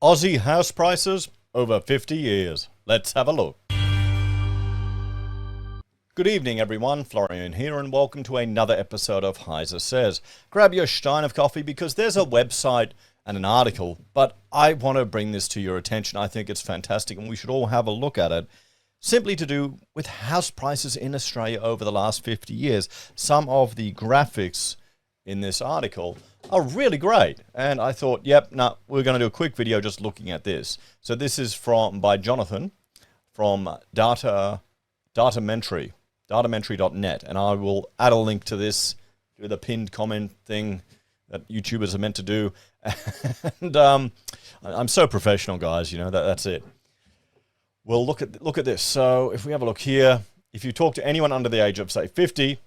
Aussie house prices over 50 years. Let's have a look. Good evening everyone, Florian here and welcome to another episode of HeiseSays. Grab your stein of coffee because there's a website and an article, but I want to bring this to your attention. I think it's fantastic and we should all have a look at it. Simply to do with house prices in Australia over the last 50 years. Some of the graphics in this article are really great. And I thought, we're going to do a quick video just looking at this. So this is by Jonathan from datamentary.net. And I will add a link to this, do the pinned comment thing that YouTubers are meant to do. And I'm so professional, guys, you know, that's it. Well, look at this. So if we have a look here, if you talk to anyone under the age of, say, 50,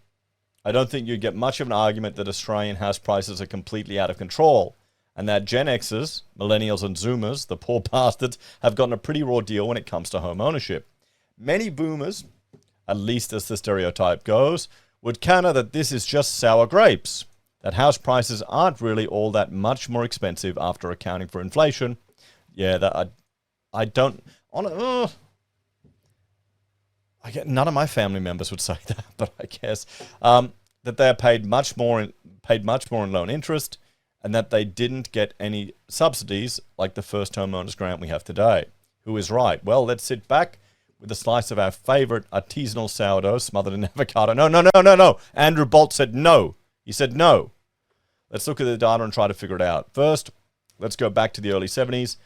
I don't think you'd get much of an argument that Australian house prices are completely out of control and that Gen Xers, millennials and Zoomers, the poor bastards, have gotten a pretty raw deal when it comes to home ownership. Many boomers, at least as the stereotype goes, would counter that this is just sour grapes, that house prices aren't really all that much more expensive after accounting for inflation. Yeah, that I don't... I get none of my family members would say that, but I guess that they are paid much more in loan interest, and that they didn't get any subsidies like the first homeowners grant we have today. Who is right? Well, let's sit back with a slice of our favorite artisanal sourdough smothered in avocado. No. Andrew Bolt said no. He said no. Let's look at the data and try to figure it out. First, let's go back to the early 70s.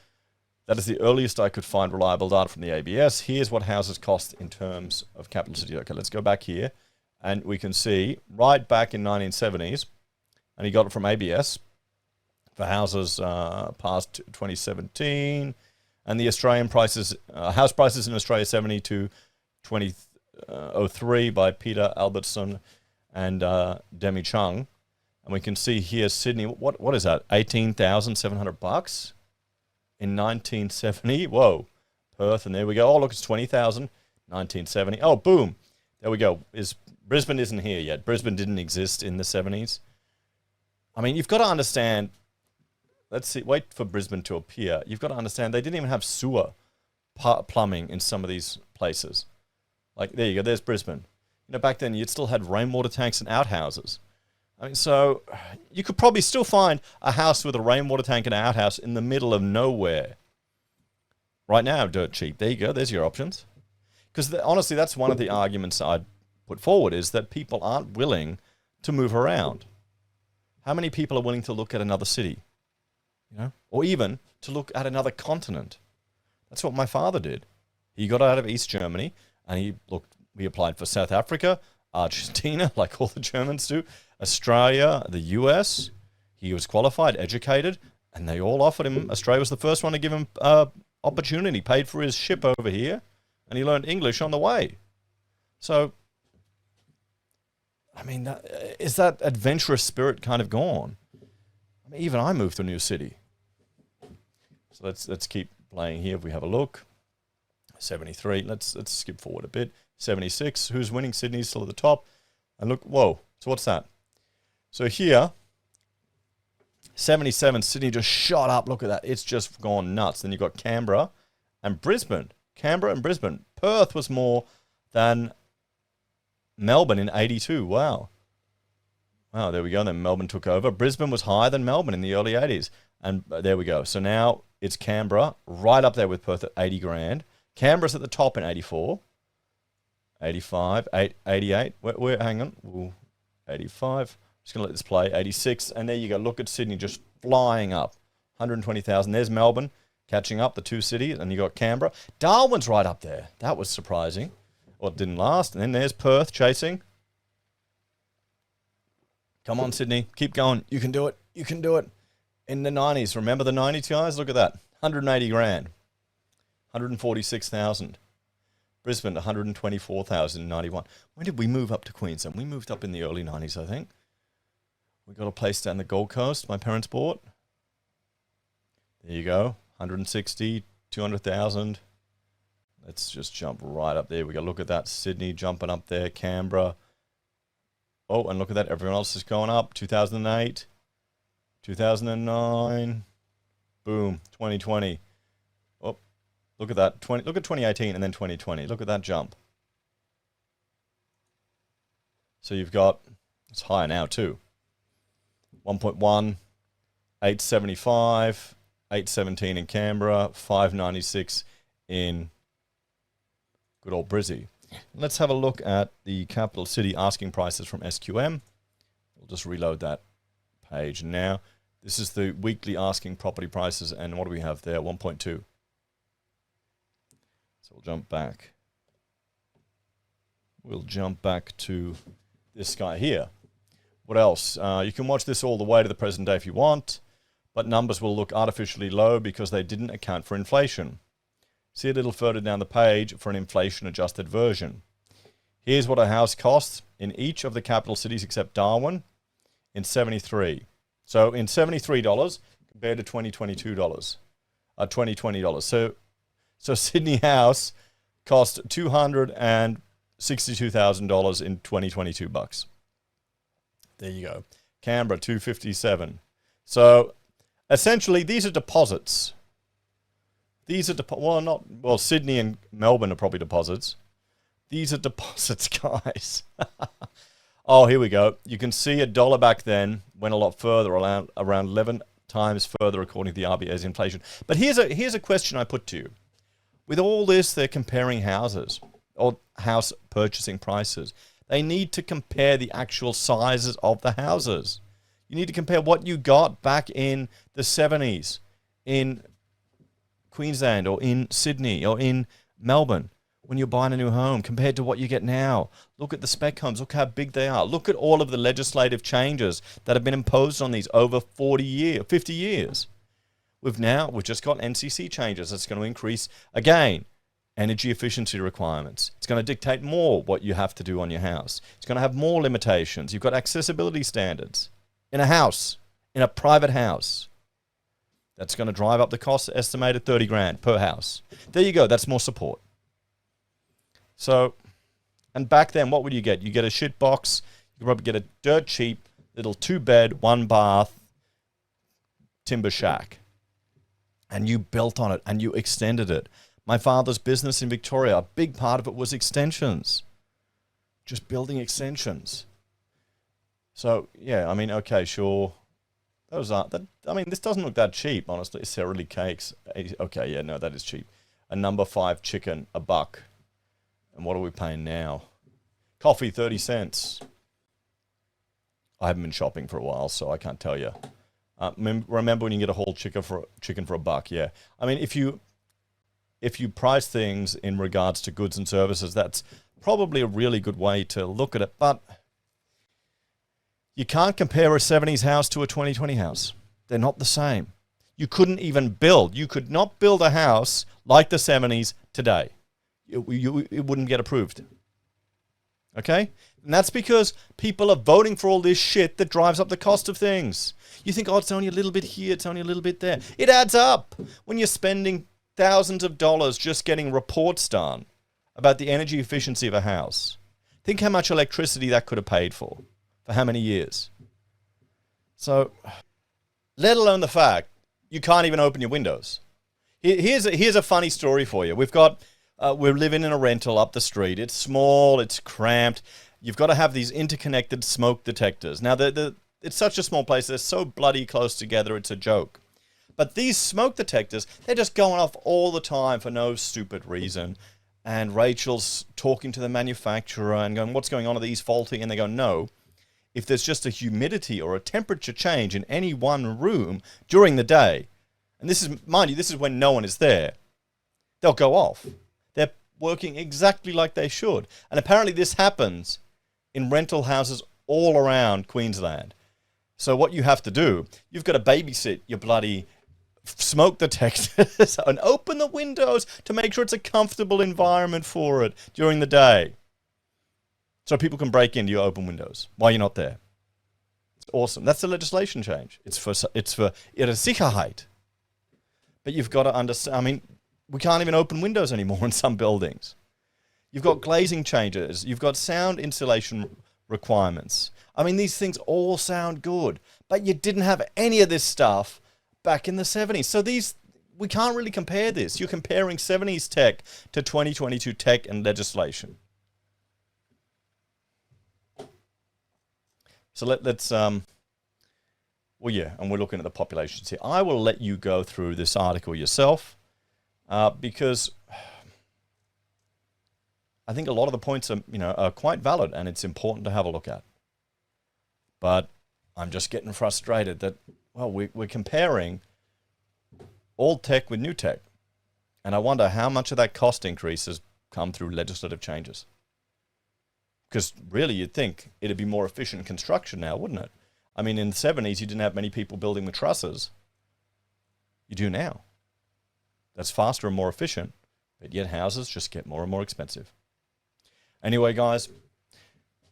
That is the earliest I could find reliable data from the ABS. Here's what houses cost in terms of capital city. Okay, let's go back here. And we can see right back in 1970s, and he got it from ABS, for houses past 2017. And the Australian prices, house prices in Australia, 70 to 2003 by Peter Albertson and Demi Chung. And we can see here Sydney, what is that, $18,700? In 1970, whoa, Perth, and there we go. Oh, look, it's 20,000, 1970. Oh, boom, there we go. Brisbane isn't here yet. Brisbane didn't exist in the 70s. I mean, you've got to understand, let's see, wait for Brisbane to appear. You've got to understand they didn't even have sewer plumbing in some of these places. Like, there you go, there's Brisbane. You know, back then, you'd still had rainwater tanks and outhouses. I mean, so you could probably still find a house with a rainwater tank and an outhouse in the middle of nowhere. Right now, dirt cheap. There you go. There's your options. Because honestly, that's one of the arguments I'd put forward is that people aren't willing to move around. How many people are willing to look at another city? You know, or even to look at another continent? That's what my father did. He got out of East Germany and he applied for South Africa, Argentina, like all the Germans do, Australia, the US. He was qualified, educated, and they all offered him. Australia was the first one to give him opportunity, paid for his ship over here, and he learned English on the way. So, I mean, is that adventurous spirit kind of gone? I mean, even I moved to a new city. So let's keep playing here if we have a look. 73, let's skip forward a bit. 76, who's winning? Sydney's still at the top. And look, whoa, so what's that? So here, 77, Sydney just shot up. Look at that. It's just gone nuts. Then you've got Canberra and Brisbane. Canberra and Brisbane. Perth was more than Melbourne in 82. Wow. Wow, there we go. And then Melbourne took over. Brisbane was higher than Melbourne in the early 80s. And there we go. So now it's Canberra, right up there with Perth at 80 grand. Canberra's at the top in 84. 85, 88. Hang on. Ooh, 85. Just going to let this play. 86. And there you go. Look at Sydney just flying up. 120,000. There's Melbourne catching up, the two cities. And you got Canberra. Darwin's right up there. That was surprising. Well, it didn't last. And then there's Perth chasing. Come on, Sydney. Keep going. You can do it. You can do it. In the 90s. Remember the 90s, guys? Look at that. 180 grand. 146,000. Brisbane, 124,091. When did we move up to Queensland? We moved up in the early 90s, I think. We got a place down the Gold Coast my parents bought. There you go. 160, 200,000. Let's just jump right up there. We got to look at that. Sydney jumping up there. Canberra. Oh, and look at that. Everyone else is going up. 2008, 2009. Boom, 2020. Oh, look at that. Look at 2018 and then 2020. Look at that jump. So you've got, it's higher now too. 1.1, 875, 817 in Canberra, 596 in good old Brizzy. Let's have a look at the capital city asking prices from SQM. We'll just reload that page now. This is the weekly asking property prices, and what do we have there? 1.2. So we'll jump back. We'll jump back to this guy here. What else? You can watch this all the way to the present day if you want, but numbers will look artificially low because they didn't account for inflation. See a little further down the page for an inflation-adjusted version. Here's what a house costs in each of the capital cities except Darwin in 73. So in $73 compared to $2020. So Sydney house cost $262,000 in 2022 bucks. There you go. Canberra 257. So essentially these are deposits. These are Sydney and Melbourne are probably deposits. These are deposits, guys. Oh, here we go. You can see $1 back then went a lot further, around 11 times further according to the RBA's inflation. But here's a question I put to you. With all this, they're comparing houses or house purchasing prices. They need to compare the actual sizes of the houses. You need to compare what you got back in the 70s in Queensland or in Sydney or in Melbourne when you're buying a new home compared to what you get now. Look at the spec homes. Look how big they are. Look at all of the legislative changes that have been imposed on these over 50 years. We've just got NCC changes. It's going to increase, again, energy efficiency requirements. It's going to dictate more what you have to do on your house. It's going to have more limitations. You've got accessibility standards in a house, in a private house. That's going to drive up the cost, estimated 30 grand per house. There you go. That's more support. So, and back then, what would you get? You get a shit box. You could probably get a dirt cheap little 2-bed, 1-bath timber shack. And you built on it and you extended it. My father's business in Victoria, a big part of it was extensions. Just building extensions. So, yeah, I mean, okay, sure. Those are, this doesn't look that cheap, honestly. Cereally cakes. Okay, yeah, no, that is cheap. A number 5 chicken, $1. And what are we paying now? Coffee, 30 cents. I haven't been shopping for a while, so I can't tell you. Remember when you get a whole chicken for $1? Yeah. I mean, if you price things in regards to goods and services, that's probably a really good way to look at it. But you can't compare a 70s house to a 2020 house. They're not the same. You couldn't even build. You could not build a house like the 70s today. It wouldn't get approved. Okay? And that's because people are voting for all this shit that drives up the cost of things. You think, oh, it's only a little bit here, it's only a little bit there. It adds up when you're spending thousands of dollars just getting reports done about the energy efficiency of a house. Think how much electricity that could have paid for how many years. So, let alone the fact you can't even open your windows. Here's a funny story for you. We're living in a rental up the street. It's small, it's cramped. You've got to have these interconnected smoke detectors. Now, it's such a small place. They're so bloody close together, it's a joke. But these smoke detectors, they're just going off all the time for no stupid reason. And Rachel's talking to the manufacturer and going, what's going on? Are these faulty? And they go, no. If there's just a humidity or a temperature change in any one room during the day, and this is, mind you, this is when no one is there, they'll go off. They're working exactly like they should. And apparently this happens in rental houses all around Queensland. So what you have to do, you've got to babysit your bloody smoke detectors and open the windows to make sure it's a comfortable environment for it during the day. So people can break into your open windows while you're not there. It's awesome. That's the legislation change. It's for ihre Sicherheit. But you've got to understand, I mean, we can't even open windows anymore in some buildings. You've got glazing changes. You've got sound insulation requirements. I mean, these things all sound good, but you didn't have any of this stuff back in the 70s. So we can't really compare this. You're comparing 70s tech to 2022 tech and legislation. So let's, well, yeah, and we're looking at the populations here. I will let you go through this article yourself because I think a lot of the points are quite valid and it's important to have a look at. But I'm just getting frustrated that, well, we're comparing old tech with new tech. And I wonder how much of that cost increase has come through legislative changes. Because really, you'd think it'd be more efficient construction now, wouldn't it? I mean, in the 70s, you didn't have many people building with trusses. You do now. That's faster and more efficient, but yet houses just get more and more expensive. Anyway, guys,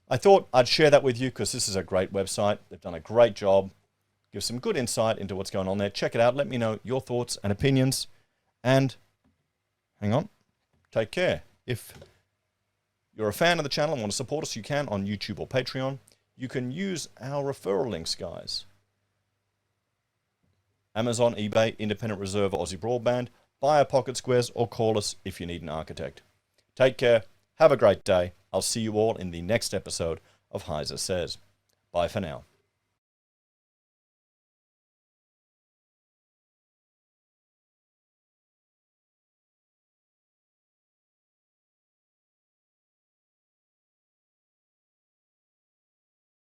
I thought I'd share that with you because this is a great website. They've done a great job. Give some good insight into what's going on there. Check it out. Let me know your thoughts and opinions. And hang on, take care. If you're a fan of the channel and want to support us, you can on YouTube or Patreon. You can use our referral links, guys. Amazon, eBay, Independent Reserve, Aussie Broadband. Buy our pocket squares or call us if you need an architect. Take care. Have a great day. I'll see you all in the next episode of HeiseSays. Bye for now.